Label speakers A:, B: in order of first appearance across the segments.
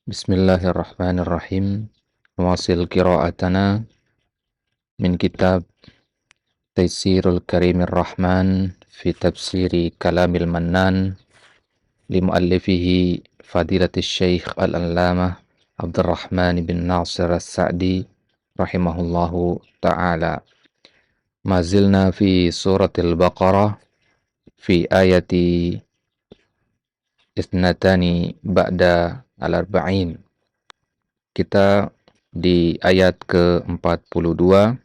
A: Bismillahirrahmanirrahim. Wasil qira'atana min kitab Taysirul Karimir Rahman fi tafsiri Kalamil Mannan li muallifihi Fadilatul Syekh Al-Allamah Abdurrahman bin Nasir As-Sa'di rahimahullahu ta'ala. Mazilna fi suratil Baqarah fi ayati isnatani ba'da al-arba'in. Kita di ayat ke-42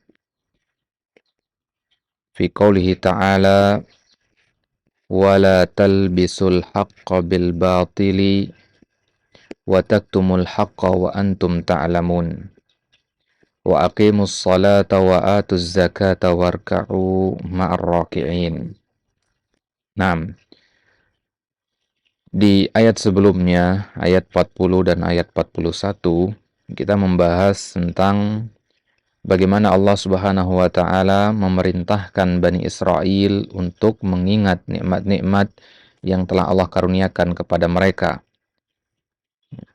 A: fi qoulihi ta'ala wala talbisul haqqa bil batili wa taktumul haqqa wa antum ta'lamun wa aqimus salata wa atuz zakata warka'u ma'ar raki'in. Nah, di ayat sebelumnya, ayat 40 dan ayat 41, kita membahas tentang bagaimana Allah Subhanahu wa taala memerintahkan Bani Israel untuk mengingat nikmat-nikmat yang telah Allah karuniakan kepada mereka.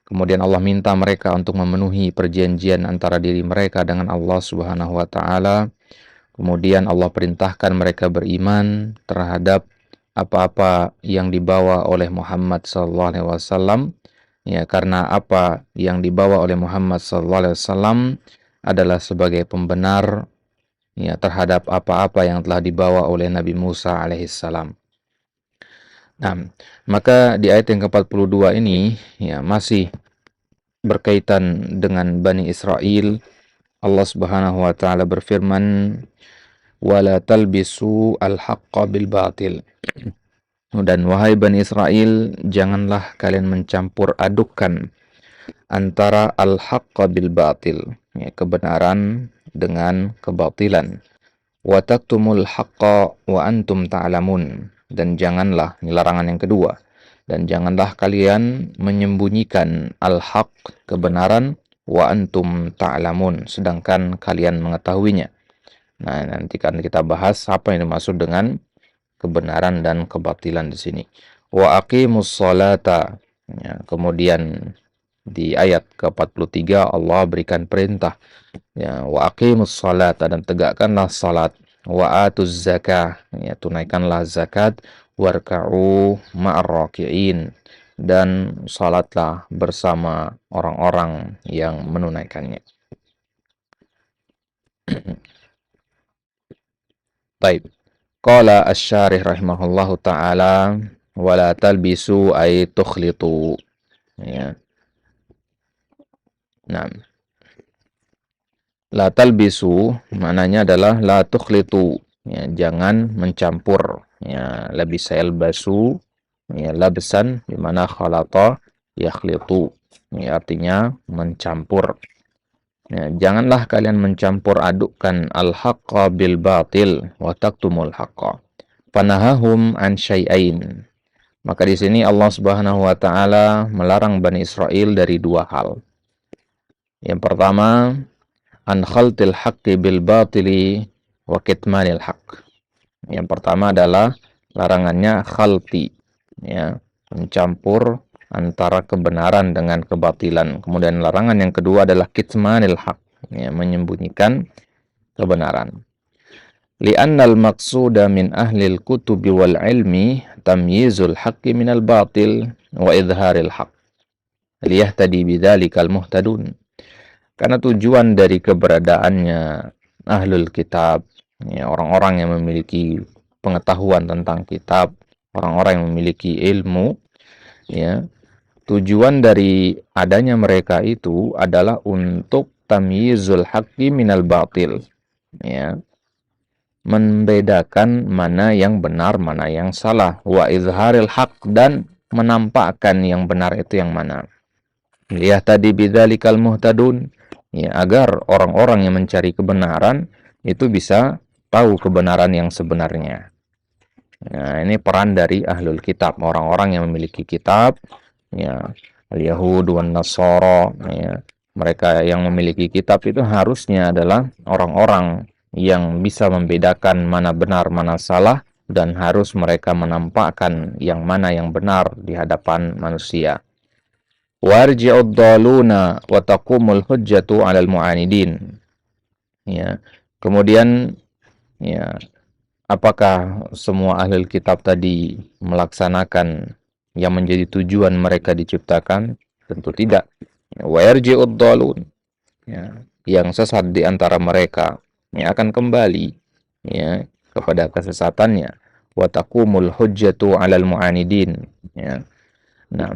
A: Kemudian Allah minta mereka untuk memenuhi perjanjian antara diri mereka dengan Allah Subhanahu wa taala. Kemudian Allah perintahkan mereka beriman terhadap apa-apa yang dibawa oleh Muhammad SAW, ya, karena apa yang dibawa oleh Muhammad SAW adalah sebagai pembenar, ya, terhadap apa-apa yang telah dibawa oleh Nabi Musa alaihissalam. Nah, maka di ayat yang ke-42 ini, ya, masih berkaitan dengan Bani Israel. Allah Subhanahu wa taala berfirman, wala talbisu al-haqqa bil batil. Dan wahai Bani Israel, janganlah kalian mencampur adukkan antara al-haqqa bil batil, ya, kebenaran dengan kebatilan. Wa taktumul haqqa wa antum ta'lamun. Dan janganlah, ini larangan yang kedua, dan janganlah kalian menyembunyikan al-haq, kebenaran, wa antum ta'lamun, sedangkan kalian mengetahuinya. Nah, nanti kan kita bahas apa yang dimaksud dengan kebenaran dan kebatilan di sini. Wa aqimus salata. Ya, kemudian di ayat ke-43 Allah berikan perintah, ya, wa aqimus salata, dan tegakkanlah salat, wa atuz zakah, ya, tunaikanlah zakat, warka'u ma'ar raki'in, dan salatlah bersama orang-orang yang menunaikannya. Baik. Qala asy-syarih rahimahullahu ta'ala wala talbisu ay tukhlitu, ya. Nah, la talbisu maknanya adalah la tukhlitu, ya, jangan mencampur, ya, labisa yalbasu, ya, labsan di mana khalata yakhlitu, ya, artinya mencampur. Ya, janganlah kalian mencampur adukkan al-haqqa bil batil wa taktumul haqqa. Panahahum an syai'ain. Maka di sini Allah Subhanahu wa taala melarang Bani Israel dari dua hal. Yang pertama, an khaltil haqqi bil batili wa kitmanil haqq. Yang pertama adalah larangannya khalti, ya, mencampur antara kebenaran dengan kebatilan. Kemudian larangan yang kedua adalah kitmanil haq, ya, menyembunyikan kebenaran. Li'annal maqsuda min ahlil kutubi wal ilmi tamyizul haqqi minal batil wa idharil haqq liyahtadi bidzalikal muhtadun. Karena tujuan dari keberadaannya ahlul kitab, ya, orang-orang yang memiliki pengetahuan tentang kitab, orang-orang yang memiliki ilmu, ya, tujuan dari adanya mereka itu adalah untuk tamyizul haqqi minal batil, ya, membedakan mana yang benar, mana yang salah, wa izharil haq, dan menampakkan yang benar itu yang mana. Liyahtadi bidzalikal muhtadun, ya, agar orang-orang yang mencari kebenaran itu bisa tahu kebenaran yang sebenarnya. Nah, ini peran dari ahlul kitab, orang-orang yang memiliki kitab, ya, al-Yahud wan Nasara, ya, mereka yang memiliki kitab itu harusnya adalah orang-orang yang bisa membedakan mana benar, mana salah, dan harus mereka menampakkan yang mana yang benar di hadapan manusia. warji'ud dhaluna wa taqumul hujjatu 'alal mu'anidin. Ya. Kemudian ya, apakah semua ahli kitab tadi melaksanakan yang menjadi tujuan mereka diciptakan? Tentu tidak. Wa yarji'ud dhalun, ya, yang sesat di antara mereka yang akan kembali ya kepada kesesatannya. Wa taqumul hujjatu 'alal mu'anidin, ya. Nah,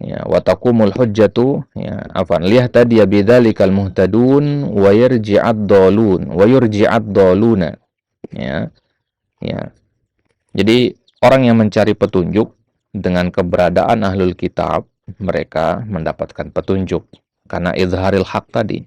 A: ya, wa taqumul hujjatu, ya, afan lihat tadi ya bidzalikal muhtadun wa yarji'ad dhalun wa yurji'ad dhaluna, ya. Ya. Jadi orang yang mencari petunjuk dengan keberadaan ahlul kitab, mereka mendapatkan petunjuk karena izharil haq tadi.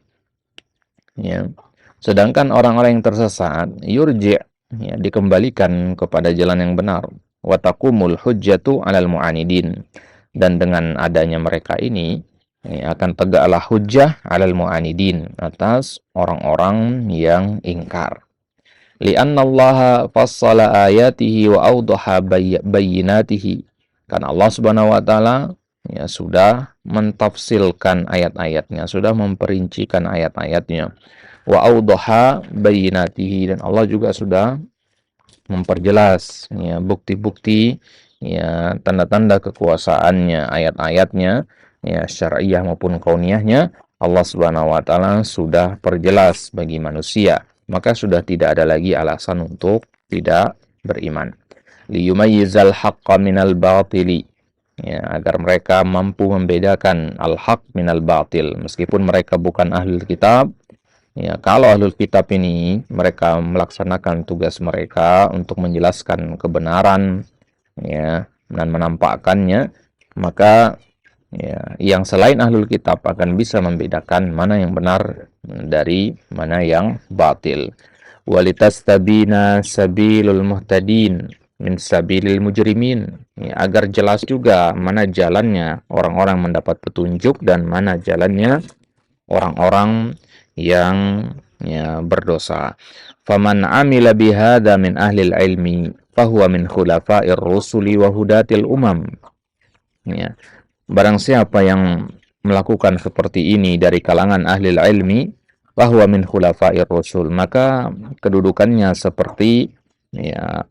A: Ya. Sedangkan orang-orang yang tersesat, yurji', ya, dikembalikan kepada jalan yang benar. Wa taqumul hujjatu 'alal mu'anidin. Dan dengan adanya mereka ini, ya, akan tegaklah hujjah 'alal mu'anidin, atas orang-orang yang ingkar. Li'anna Allah fassala ayatihi wa awdaha bayyinatihi. Karena Allah Subhanahu wa taala ya sudah mentafsilkan ayat-ayatnya, sudah memperincikan ayat-ayatnya. Wa awdaha bayyinatihi, dan Allah juga sudah memperjelas ya bukti-bukti ya tanda-tanda kekuasaannya, ayat-ayatnya ya syar'iyah maupun kauniyahnya. Allah Subhanahu wa taala sudah perjelas bagi manusia, maka sudah tidak ada lagi alasan untuk tidak beriman. Liyumayyizal haqqa minal batili, ya, agar mereka mampu membedakan al-haq minal batil, meskipun mereka bukan ahli kitab. Ya, kalau ahlul kitab ini mereka melaksanakan tugas mereka untuk menjelaskan kebenaran ya dan menampakkannya, maka ya yang selain ahlul kitab akan bisa membedakan mana yang benar dari mana yang batil. Walitastabina sabilul muhtadin min sabilil mujrimin, ya, agar jelas juga mana jalannya orang-orang mendapat petunjuk dan mana jalannya orang-orang yang ya berdosa. Faman amila bihadza min ahli ilmi fahuwa min khulafa'ir rusuli wa hudatil umam. Ya. Barang siapa yang melakukan seperti ini dari kalangan ahli ilmi, fahuwa min khulafa'ir rusul, maka kedudukannya seperti ya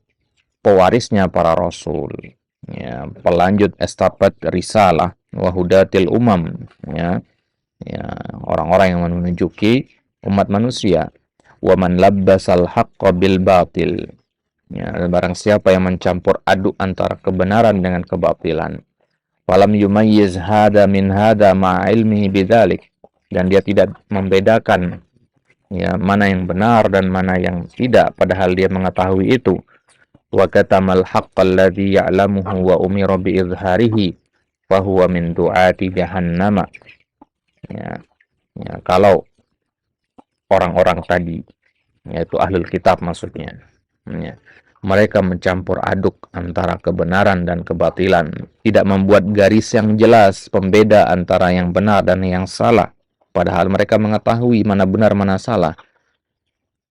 A: pewarisnya para rasul, ya, pelanjut estafet risalah, wa hudatil umam, ya, ya orang-orang yang menunjuki umat manusia. Wa man labbasal haqqo bil batil, ya, barang siapa yang mencampur aduk antara kebenaran dengan kebatilan. Falam yumayyiz hada min hada ma'a ilmihi bidzalik, dan dia tidak membedakan ya mana yang benar dan mana yang tidak padahal dia mengetahui itu. Wa katamal haqqal ladzi ya'lamuhu wa umira bi izharihi fa huwa min du'ati jahannam. Ya, ya, kalau orang-orang tadi, yaitu ahlul kitab maksudnya, ya, mereka mencampur aduk antara kebenaran dan kebatilan, tidak membuat garis yang jelas pembeda antara yang benar dan yang salah, padahal mereka mengetahui mana benar mana salah.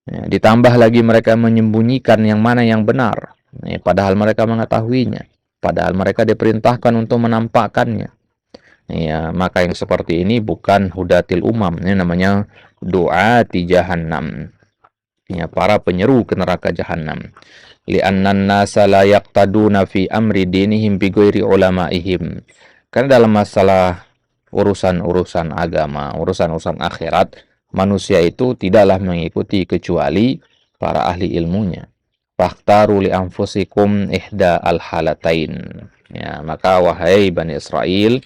A: Ya, ditambah lagi mereka menyembunyikan yang mana yang benar, ya, padahal mereka mengetahuinya, padahal mereka diperintahkan untuk menampakkannya. Ya, maka yang seperti ini bukan hudatil umam, ini namanya du'ati jahannam. Ya, para penyeru ke neraka jahannam. Li'annan nasa la yaqtaduna fi amri dinihim bi ghairi ulamaihim. Karena dalam masalah urusan-urusan agama, urusan-urusan akhirat, manusia itu tidaklah mengikuti kecuali para ahli ilmunya. Fakhtaru li anfusikum ihda al-halatain. Ya, maka wahai Bani Israel,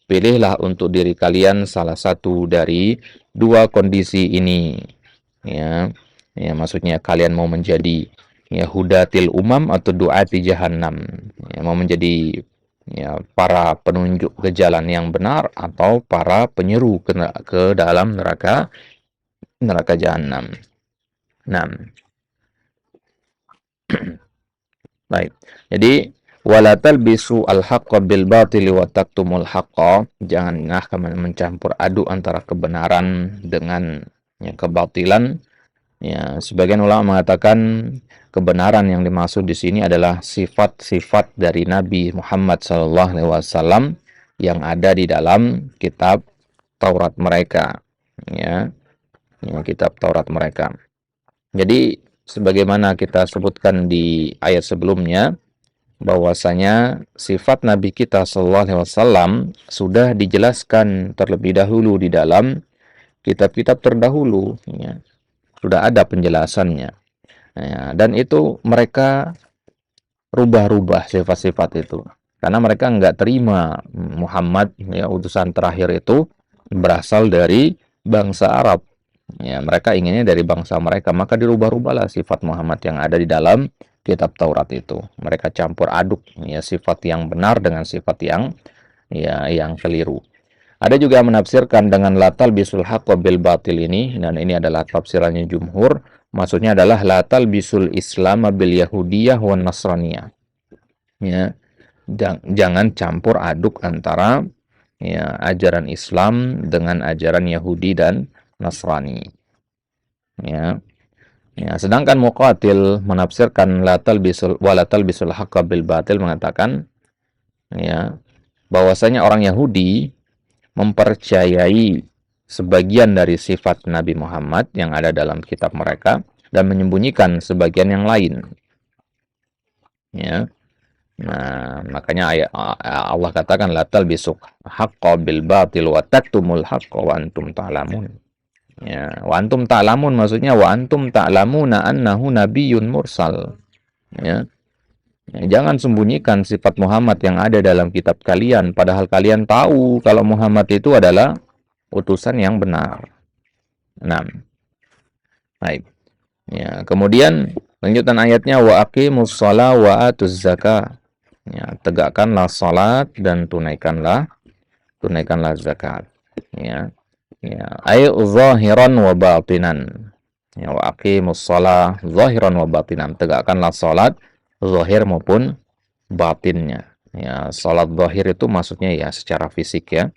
A: pilihlah untuk diri kalian salah satu dari dua kondisi ini. Ya, ya maksudnya kalian mau menjadi ya hudatil umam atau du'ati jahannam. Ya, mau menjadi ya para penunjuk ke jalan yang benar atau para penyeru ke dalam neraka jahanam. Nah, baik. Jadi wala talbisu al-haqqa bil batili wa taktumul haqqa, janganlah kamu mencampur aduk antara kebenaran dengan ya, kebatilan. Ya, sebagian ulama mengatakan kebenaran yang dimaksud di sini adalah sifat-sifat dari Nabi Muhammad SAW yang ada di dalam kitab Taurat mereka, ya, kitab Taurat mereka. Jadi sebagaimana kita sebutkan di ayat sebelumnya, bahwasanya sifat Nabi kita Shallallahu Alaihi Wasallam sudah dijelaskan terlebih dahulu di dalam kitab-kitab terdahulu, ya. Sudah ada penjelasannya, ya. Dan itu mereka rubah-rubah sifat-sifat itu karena mereka nggak terima Muhammad, ya, utusan terakhir itu berasal dari bangsa Arab, ya. Mereka inginnya dari bangsa mereka, maka dirubah-rubahlah sifat Muhammad yang ada di dalam kitab Taurat itu. Mereka campur aduk, ya, sifat yang benar dengan sifat yang, ya, yang keliru. Ada juga yang menafsirkan dengan latal bisul haqq bil batil ini, dan ini adalah tafsirannya jumhur. Maksudnya adalah latal bisul Islam bil Yahudiyah wan Nasraniyah. Ya, jangan campur aduk antara, ya, ajaran Islam dengan ajaran Yahudi dan Nasrani. Ya. Ya, sedangkan Muqatil menafsirkan latal bisul haqq bil batil, mengatakan, ya, bahwasanya orang Yahudi mempercayai sebagian dari sifat Nabi Muhammad yang ada dalam kitab mereka dan menyembunyikan sebagian yang lain. Ya. Nah, makanya Allah katakan la talbisu haqqo bil batil wa taktumul haqqo wa antum ta'lamun. Ya, wa antum ta'lamun maksudnya wa antum ta'lamuna annahu nabiyyun mursal. Ya. Jangan sembunyikan sifat Muhammad yang ada dalam kitab kalian, padahal kalian tahu kalau Muhammad itu adalah utusan yang benar. 6. Baik. Ya, kemudian lanjutan ayatnya wa aqimus shalah wa atuz zakah. Ya, tegakkanlah salat dan tunaikanlah zakat. Ya. Ya, ay zahiran wa batinan. Ya, wa aqimus shalah zahiran wa batinan. Tegakkanlah salat zahir maupun batinnya. Ya, salat zahir itu maksudnya ya secara fisik, ya.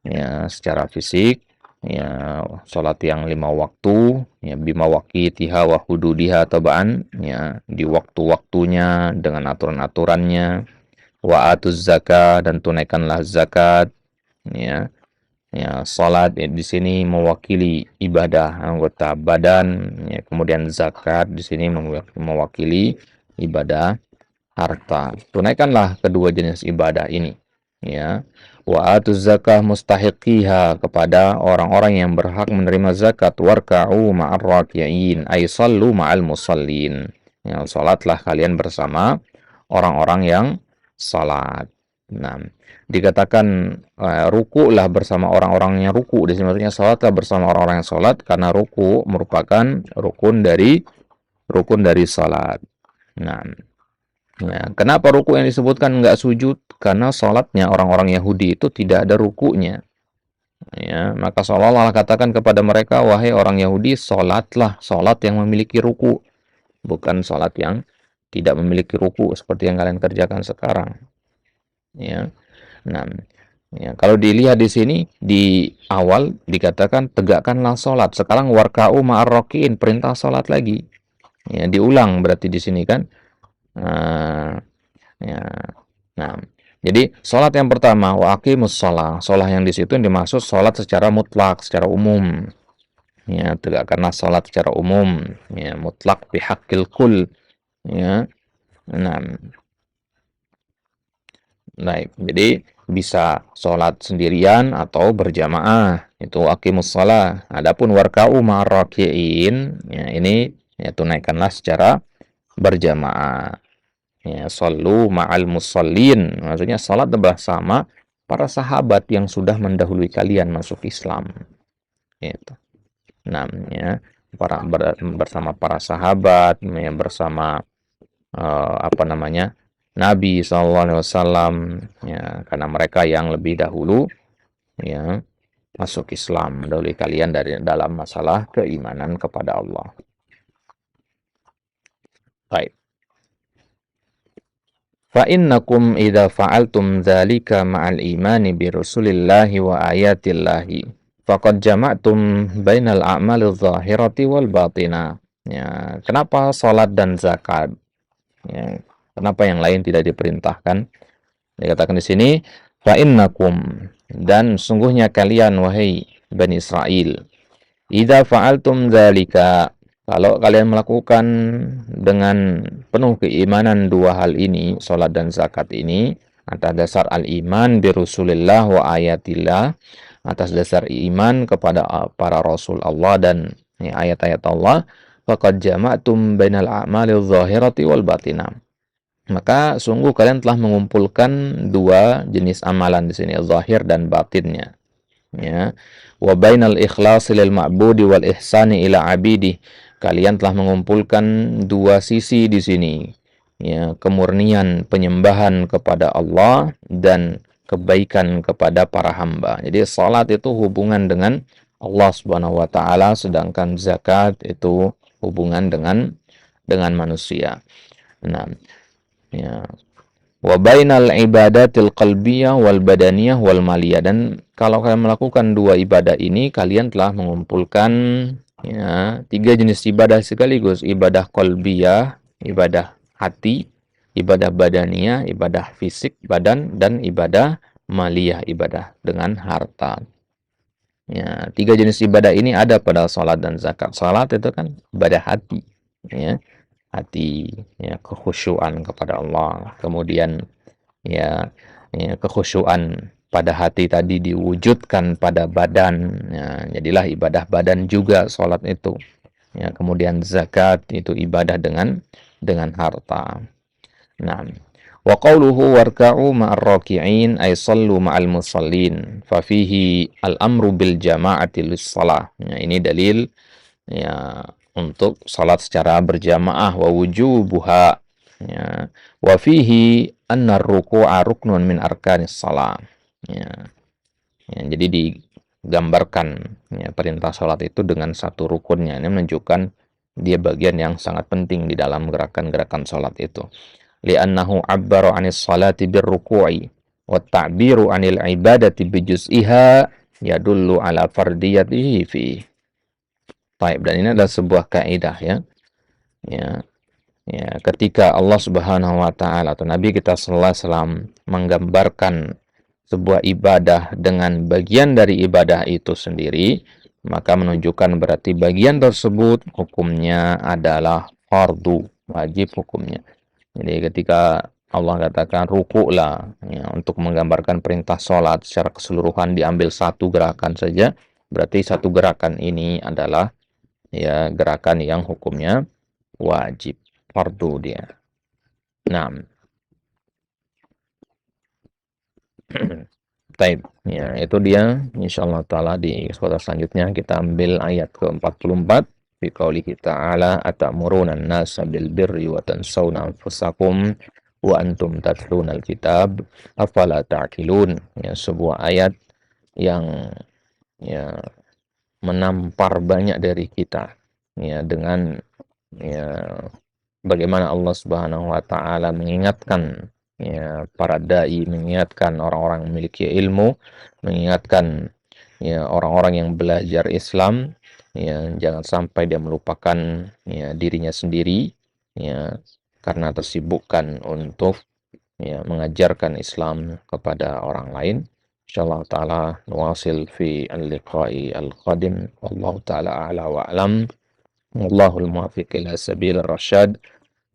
A: Ya, secara fisik, ya, salat yang 5 waktu, ya, bima waqitiha wa hududiha tabaan, ya, di waktu-waktunya dengan aturan-aturannya. Wa atuz zakah, dan tunaikanlah zakat, ya. Ya, salat, ya, di sini mewakili ibadah anggota badan, ya, kemudian zakat di sini mewakili ibadah harta. Tunaikanlah kedua jenis ibadah ini, ya. Wa atuz zakah mustahiqiha, kepada orang-orang yang berhak menerima zakat. Warka'u ma'ar raki'in, ay sallu ma'al musallin. Ya, salatlah kalian bersama orang-orang yang salat. Nah, dikatakan ruku lah bersama orang-orang yang ruku. Di sini maksudnya salatlah bersama orang-orang yang salat, karena ruku merupakan rukun dari salat. Nah, ya, kenapa ruku yang disebutkan enggak sujud? Karena salatnya orang-orang Yahudi itu tidak ada rukunya. Ya, maka seolah-olah katakan kepada mereka, wahai orang Yahudi, salatlah salat yang memiliki ruku, bukan salat yang tidak memiliki ruku seperti yang kalian kerjakan sekarang. Ya. Nah, ya, kalau dilihat di sini di awal dikatakan tegakkanlah salat. Sekarang warka'u ma'ar raki'in, perintah salat lagi. Ya, diulang berarti di sini kan. Ya. Nah, jadi salat yang pertama wa aqimus shalah. Salat yang di situ dimaksud salat secara mutlak, secara umum. Ya, tegakkanlah salat secara umum, ya, mutlak bihaqqil kul. Ya. Nah, baik, jadi bisa sholat sendirian atau berjamaah, itu aqimus shalah. Adapun warka'u ma'ar raki'in, ya, ini, ya, tunaikanlah secara berjamaah. Ya, shallu ma'al musallin, maksudnya salat bersama para sahabat yang sudah mendahului kalian masuk Islam. Itu. Namanya bersama para sahabat, ya, bersama apa namanya? Nabi SAW, ya, karena mereka yang lebih dahulu, ya, masuk Islam, mendahului kalian dari dalam masalah keimanan kepada Allah. Baik. Fa innakum idza fa'altum dzalika ma'al imani bi Rasulillahi wa ayatillahi faqad jama'tum bainal a'malidz zahirati wal batinah. Ya, kenapa salat dan zakat? Ya, kenapa yang lain tidak diperintahkan? Dikatakan di sini, Fa innakum, dan sungguhnya kalian wahai Bani Israel, idza fa'altum dzalika, kalau kalian melakukan dengan penuh keimanan dua hal ini, salat dan zakat ini, atas dasar al-iman bi Rasulillah wa ayatillah, atas dasar iman kepada para rasul Allah dan ayat-ayat Allah, faqad jama'tum bainal a'malil zahirati wal batinah. Maka sungguh kalian telah mengumpulkan dua jenis amalan di sini, zahir dan batinnya. Ya. Wa bainal ikhlasi lil ma'budi wal ihsani ila abidi. Kalian telah mengumpulkan dua sisi di sini. Ya, kemurnian penyembahan kepada Allah dan kebaikan kepada para hamba. Jadi salat itu hubungan dengan Allah Subhanahu wa taala, sedangkan zakat itu hubungan dengan manusia. Nah, ya, wa bainal ibadatil qalbiyah wal badaniyah wal maliyah, dan kalau kalian melakukan dua ibadah ini kalian telah mengumpulkan ya tiga jenis ibadah sekaligus, ibadah qalbiyah, ibadah hati, ibadah badaniyah, ibadah fisik badan, dan ibadah maliyah, ibadah dengan harta. Ya, tiga jenis ibadah ini ada pada salat dan zakat. Salat itu kan ibadah hati, ya. Hati, ya, kekhusyuan kepada Allah. Kemudian ya, kekhusyuan pada hati tadi diwujudkan pada badan, ya, jadilah ibadah badan juga salat itu. Ya, kemudian zakat itu ibadah dengan harta. Nah, wa qawluhu warka'u ma'ar raki'in ay sallu ma'al musallin fa fihi al-amru bil jama'ati lis-shalah. Ya, ini dalil ya untuk salat secara berjamaah, wa wujubuha, ya, wa fihi anna ruku'a ruknun min arkanis shalah. Ya, ya, jadi digambarkan ya, perintah salat itu dengan satu rukunnya. Ini menunjukkan dia bagian yang sangat penting di dalam gerakan-gerakan salat itu. Li'annahu 'abbara 'anis salati birruku'i wa ta'biru 'anil ibadati bijuz'iha yadullu 'ala fardiyatihi fi. Baik, dan ini adalah sebuah kaidah ya. Ya, ya, ketika Allah Subhanahu wa taala atau Nabi kita sallallahu alaihi wasallam menggambarkan sebuah ibadah dengan bagian dari ibadah itu sendiri, maka menunjukkan berarti bagian tersebut hukumnya adalah fardu, wajib hukumnya. Jadi ketika Allah katakan rukuklah, ya, untuk menggambarkan perintah sholat secara keseluruhan diambil satu gerakan saja, berarti satu gerakan ini adalah ya gerakan yang hukumnya wajib, fardu dia. Nah, Taib. Ya, itu dia. Insyaallah taala di kesempatan selanjutnya kita ambil ayat ke-44 fi qoulihi ta'ala atamuruna an-nasa bil birri wa tansawna anfusakum wa antum tatluna al-kitab afala ta'qilun. Ya, sebuah ayat yang ya menampar banyak dari kita ya dengan ya bagaimana Allah Subhanahu wa taala mengingatkan ya para dai, mengingatkan orang-orang memiliki ilmu, mengingatkan ya orang-orang yang belajar Islam ya jangan sampai dia melupakan ya dirinya sendiri ya karena tersibukkan untuk ya mengajarkan Islam kepada orang lain. Insyaallah taala nuwasil fi al-liqa'i al-qadim. Wallahu taala a'la wa a'lam. Wallahul muwaffiq ila sabilir rasyad.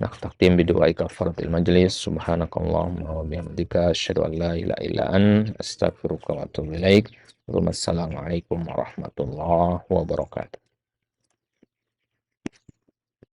A: نختتم بدعاء كفارة المجلس سبحانك اللهم وبحمدك أشهد أن لا إله إلا أنت أستغفرك وأتوب إليك. السلام عليكم ورحمة الله وبركاته.